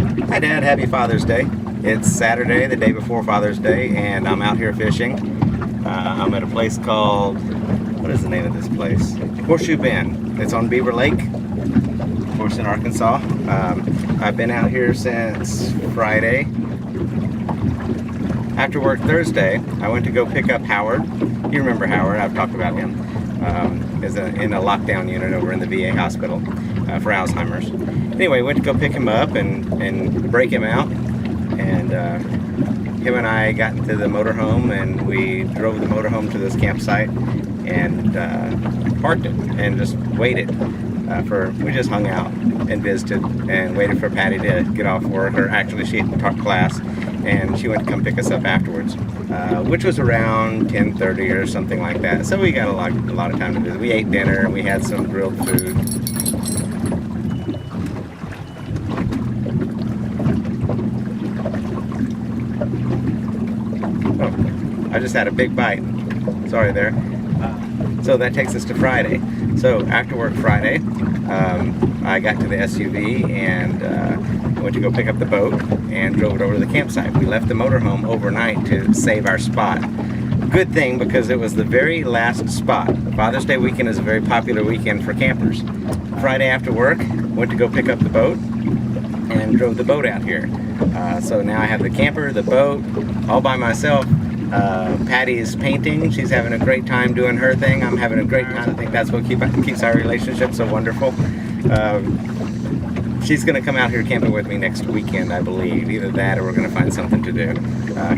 Hi Dad, happy Father's Day. It's Saturday, the day before Father's Day, and I'm out here fishing. I'm at a place called, what is the name of this place? Horseshoe Bend. It's on Beaver Lake, of course in Arkansas. I've been out here since Friday. After work Thursday, I went to go pick up Howard. You remember Howard, I've talked about him. Is in a lockdown unit over in the VA hospital for Alzheimer's. Anyway, went to go pick him up and break him out, and him and I got into the motorhome and we drove the motorhome to this campsite and parked it and just waited we just hung out and visited and waited for Patty to get off work, or actually she had taught class and she went to come pick us up afterwards, which was around 10:30 or something like that. So we got a lot of time to visit. We ate dinner and we had some grilled food. Oh, I just had a big bite. Sorry there. So that takes us to Friday. So after work Friday, I got to the SUV and went to go pick up the boat and drove it over to the campsite. We left the motorhome overnight to save our spot. Good thing, because it was the very last spot. Father's Day weekend is a very popular weekend for campers. Friday after work, went to go pick up the boat and drove the boat out here. So now I have the camper, the boat, all by myself. Patty's painting. She's having a great time doing her thing. I'm having a great time. I think that's what keeps our relationship so wonderful. She's going to come out here camping with me next weekend, I believe. Either that or we're going to find something to do.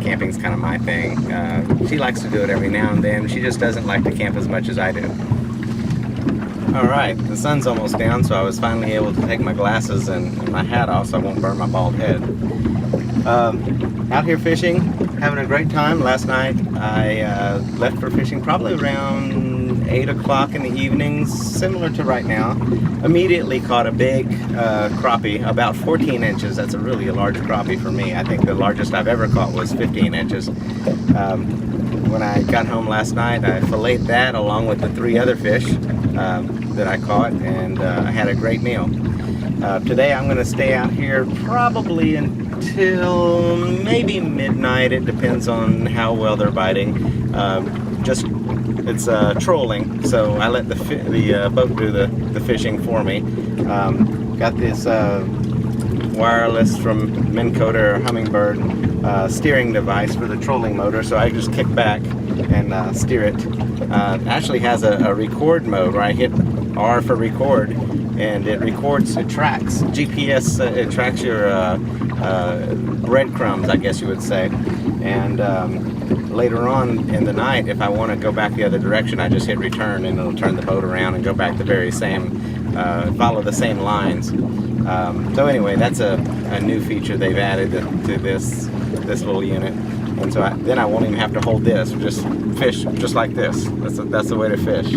Camping's kind of my thing. She likes to do it every now and then. She just doesn't like to camp as much as I do. Alright, the sun's almost down, so I was finally able to take my glasses and my hat off so I won't burn my bald head. Out here fishing, having a great time. Last night I left for fishing probably around 8 o'clock in the evening, similar to right now. Immediately caught a big crappie, about 14 inches. That's a really large crappie for me. I think the largest I've ever caught was 15 inches. When I got home last night, I filleted that along with the 3 other fish that I caught, and I had a great meal. Today I'm going to stay out here probably until maybe midnight. It depends on how well they're biting. It's trolling, so I let the boat do the fishing for me. Got this wireless from Minn Kota or Humminbird steering device for the trolling motor, so I just kick back and steer it. Actually has a record mode where I hit R for record, and it records, it tracks GPS, it tracks your breadcrumbs, I guess you would say. And later on in the night, if I want to go back the other direction, I just hit return and it'll turn the boat around and go back the very same, follow the same lines. So anyway, that's a new feature they've added to this little unit. And so then I won't even have to hold this, just fish just like this. That's the way to fish.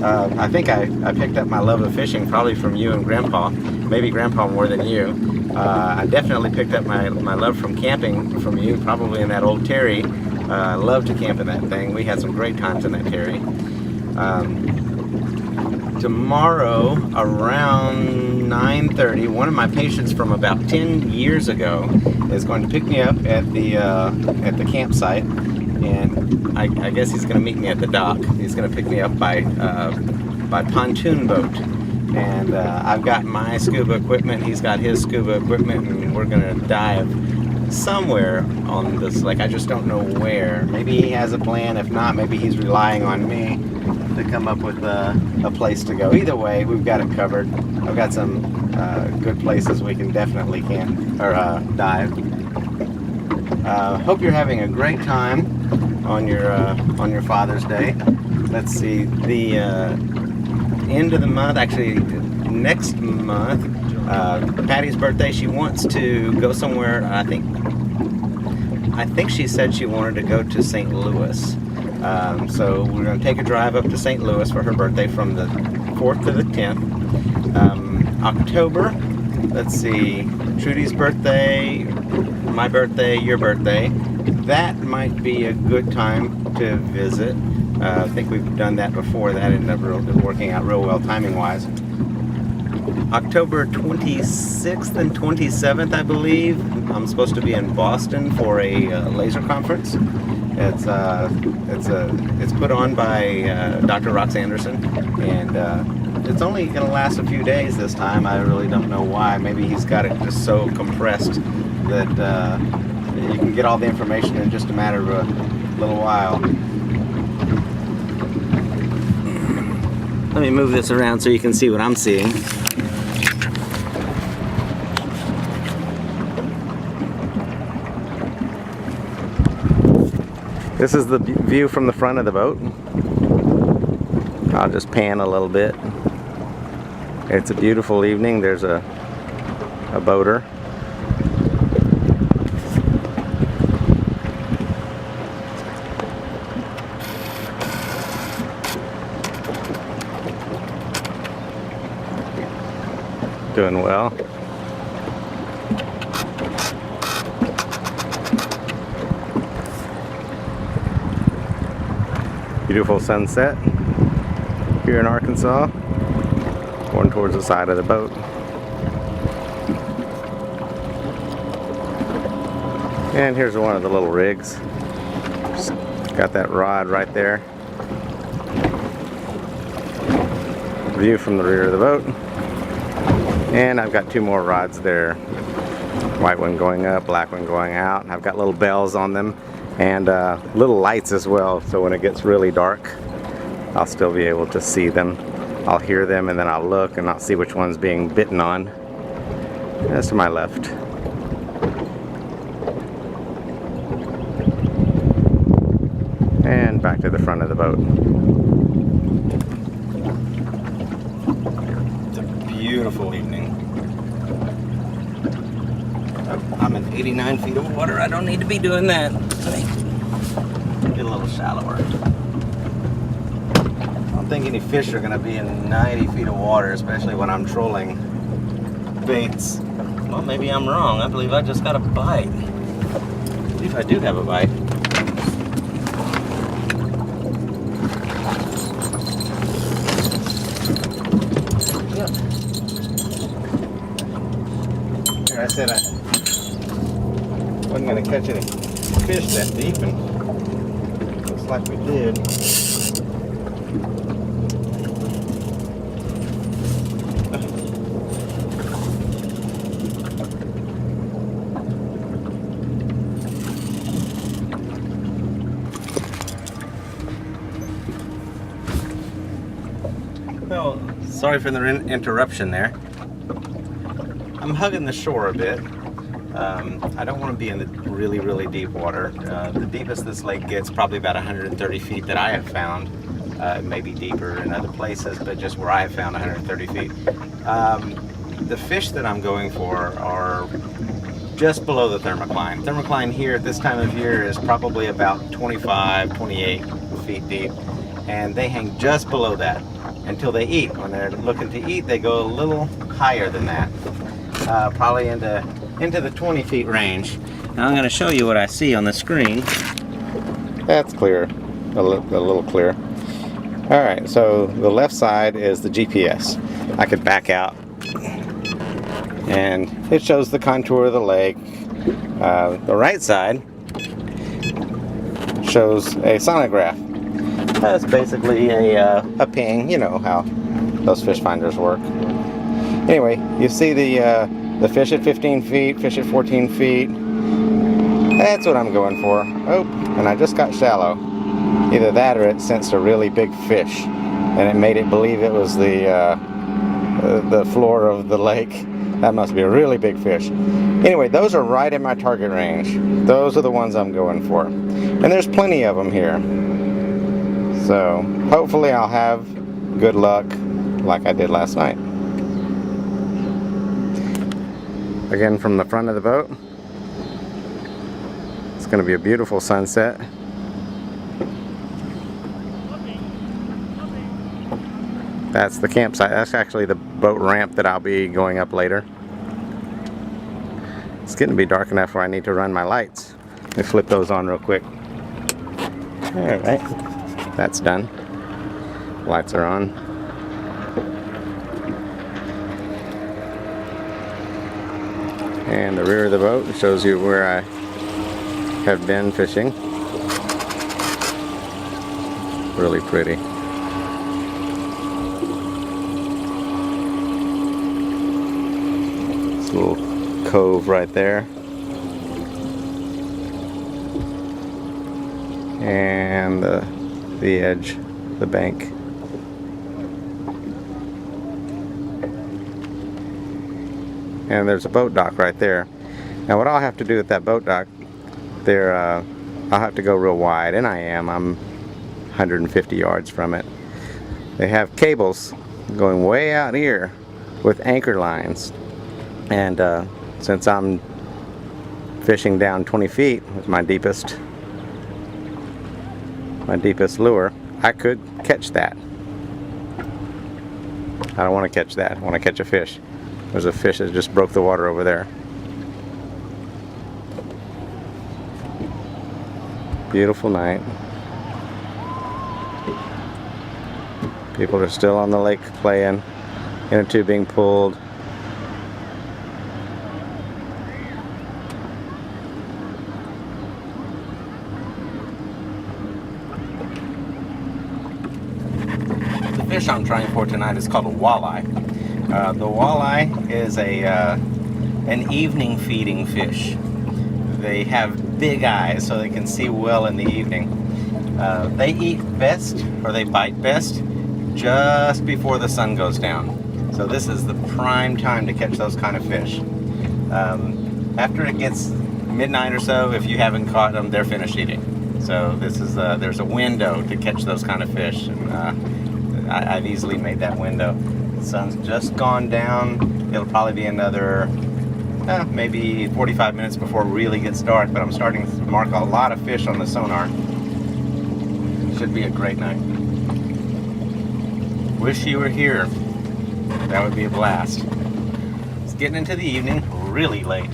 I think I picked up my love of fishing probably from you and Grandpa, maybe Grandpa more than you. I definitely picked up my love from camping from you, probably in that old Terry. I love to camp in that thing. We had some great times in that Terry. Tomorrow around 9:30, one of my patients from about 10 years ago is going to pick me up at the campsite, and I guess he's going to meet me at the dock. He's going to pick me up by pontoon boat, and I've got my scuba equipment, he's got his scuba equipment, and we're going to dive somewhere on this lake. I just don't know where. Maybe he has a plan. If not, maybe he's relying on me to come up with a place to go. Either way, we've got it covered. I've got some good places we can definitely dive. Hope you're having a great time on your Father's Day. Let's see, the end of the month, actually next month, Patty's birthday. She wants to go somewhere. I think she said she wanted to go to St. Louis. So we're going to take a drive up to St. Louis for her birthday from the 4th to the 10th. October, let's see, Trudy's birthday, my birthday, your birthday. That might be a good time to visit. I think we've done that before. That ended up working out real well timing-wise. October 26th and 27th, I believe. I'm supposed to be in Boston for a laser conference. It's put on by Dr. Rox Anderson, and it's only going to last a few days this time. I really don't know why. Maybe he's got it just so compressed that you can get all the information in just a matter of a little while. Let me move this around so you can see what I'm seeing. This is the view from the front of the boat. I'll just pan a little bit. It's a beautiful evening. There's a boater. Doing well. Beautiful sunset here in Arkansas, going towards the side of the boat. And here's one of the little rigs. Just got that rod right there. View from the rear of the boat. And I've got two more rods there. White one going up, black one going out. And I've got little bells on them and little lights as well. So when it gets really dark, I'll still be able to see them. I'll hear them and then I'll look and I'll see which one's being bitten on. That's to my left. And back to the front of the boat. It's a beautiful evening. I'm in 89 feet of water. I don't need to be doing that. Let me get a little shallower. I don't think any fish are going to be in 90 feet of water, especially when I'm trolling baits. Well, maybe I'm wrong. I believe I just got a bite. I believe I do have a bite. Here, I said I wasn't going to catch any fish that deep, and looks like we did. Well, sorry for the interruption there. I'm hugging the shore a bit. I don't want to be in the really, really deep water. The deepest this lake gets, probably about 130 feet that I have found. It may be deeper in other places, but just where I have found 130 feet. The fish that I'm going for are just below the thermocline. Thermocline here at this time of year is probably about 25, 28 feet deep, and they hang just below that until they eat. When they're looking to eat, they go a little higher than that, probably into the 20 feet range. Now I'm going to show you what I see on the screen. That's clear, a little clear. All right, so the left side is the GPS. I could back out and it shows the contour of the lake. The right side shows a sonograph. That's basically a ping, you know how those fish finders work. Anyway, you see the fish at 15 feet, fish at 14 feet. That's what I'm going for. Oh, and I just got shallow. Either that or it sensed a really big fish, and it made it believe it was the floor of the lake. That must be a really big fish. Anyway, those are right in my target range. Those are the ones I'm going for. And there's plenty of them here. So hopefully I'll have good luck like I did last night. Again, from the front of the boat, it's going to be a beautiful sunset. That's the campsite. That's actually the boat ramp that I'll be going up later. It's getting to be dark enough where I need to run my lights. Let me flip those on real quick. Alright, that's done. Lights are on. And the rear of the boat shows you where I have been fishing. Really pretty. This little cove right there. And the edge, the bank. And there's a boat dock right there. Now what I'll have to do at that boat dock there, I'll have to go real wide, and I'm 150 yards from it. They have cables going way out here with anchor lines, and since I'm fishing down 20 feet with my deepest lure, I could catch that. I don't want to catch that. I want to catch a fish. There's a fish that just broke the water over there. Beautiful night. People are still on the lake playing. Inner tube being pulled. The fish I'm trying for tonight is called a walleye. The walleye is an evening feeding fish. They have big eyes so they can see well in the evening. They eat best, or they bite best, just before the sun goes down. So this is the prime time to catch those kind of fish. After it gets midnight or so, if you haven't caught them, they're finished eating. So this is there's a window to catch those kind of fish, and I've easily made that window. The sun's just gone down. It'll probably be another maybe 45 minutes before it really gets dark, but I'm starting to mark a lot of fish on the sonar. Should be a great night. Wish you were here. That would be a blast. It's getting into the evening, really late.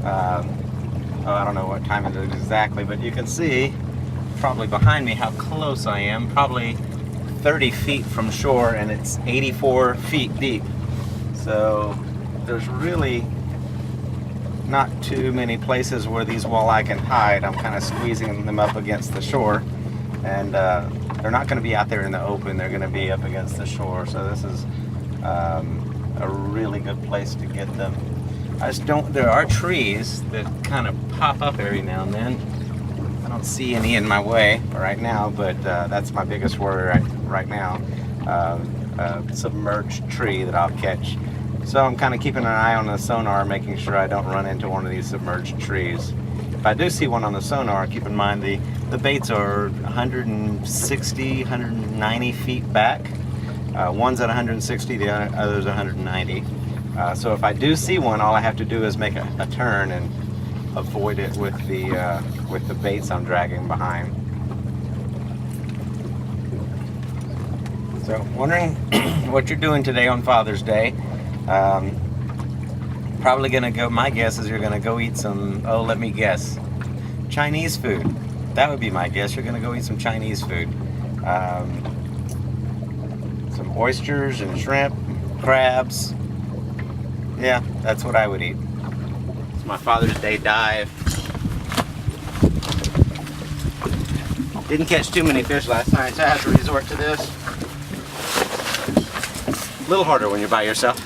I don't know what time it is exactly, but you can see probably behind me how close I am. Probably 30 feet from shore, and it's 84 feet deep. So there's really not too many places where these walleye can hide. I'm kind of squeezing them up against the shore, and they're not going to be out there in the open. They're going to be up against the shore. So this is a really good place to get them. There are trees that kind of pop up every now and then. I don't see any in my way right now, but that's my biggest worry right now. A submerged tree that I'll catch. So I'm kind of keeping an eye on the sonar, making sure I don't run into one of these submerged trees. If I do see one on the sonar, keep in mind the baits are 160, 190 feet back. One's at 160, the other's 190. So if I do see one, all I have to do is make a turn and avoid it with the baits I'm dragging behind. So wondering what you're doing today on Father's Day. Probably gonna go, my guess is you're gonna go eat some, let me guess, Chinese food. That would be my guess. You're gonna go eat some Chinese food. Some oysters and shrimp, crabs. Yeah, that's what I would eat. It's my Father's Day dive. Didn't catch too many fish last night, so I had to resort to this. A little harder when you're by yourself.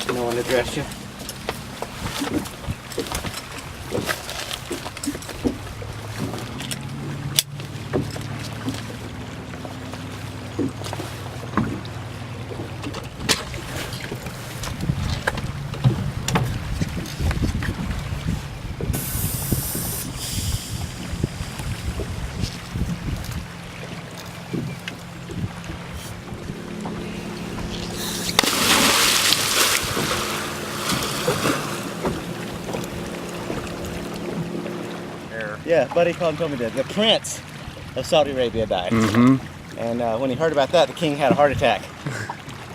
No one to dress you. Yeah, Buddy called and told me that the Prince of Saudi Arabia died. Mm-hmm. And when he heard about that, the king had a heart attack.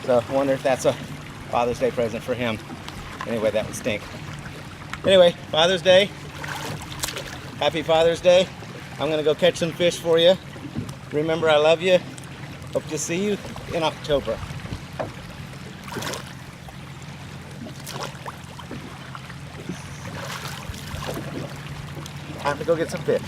So I wonder if that's a Father's Day present for him. Anyway, that would stink. Anyway, Father's Day. Happy Father's Day. I'm gonna go catch some fish for you. Remember, I love you. Hope to see you in October. Time to go get some fish.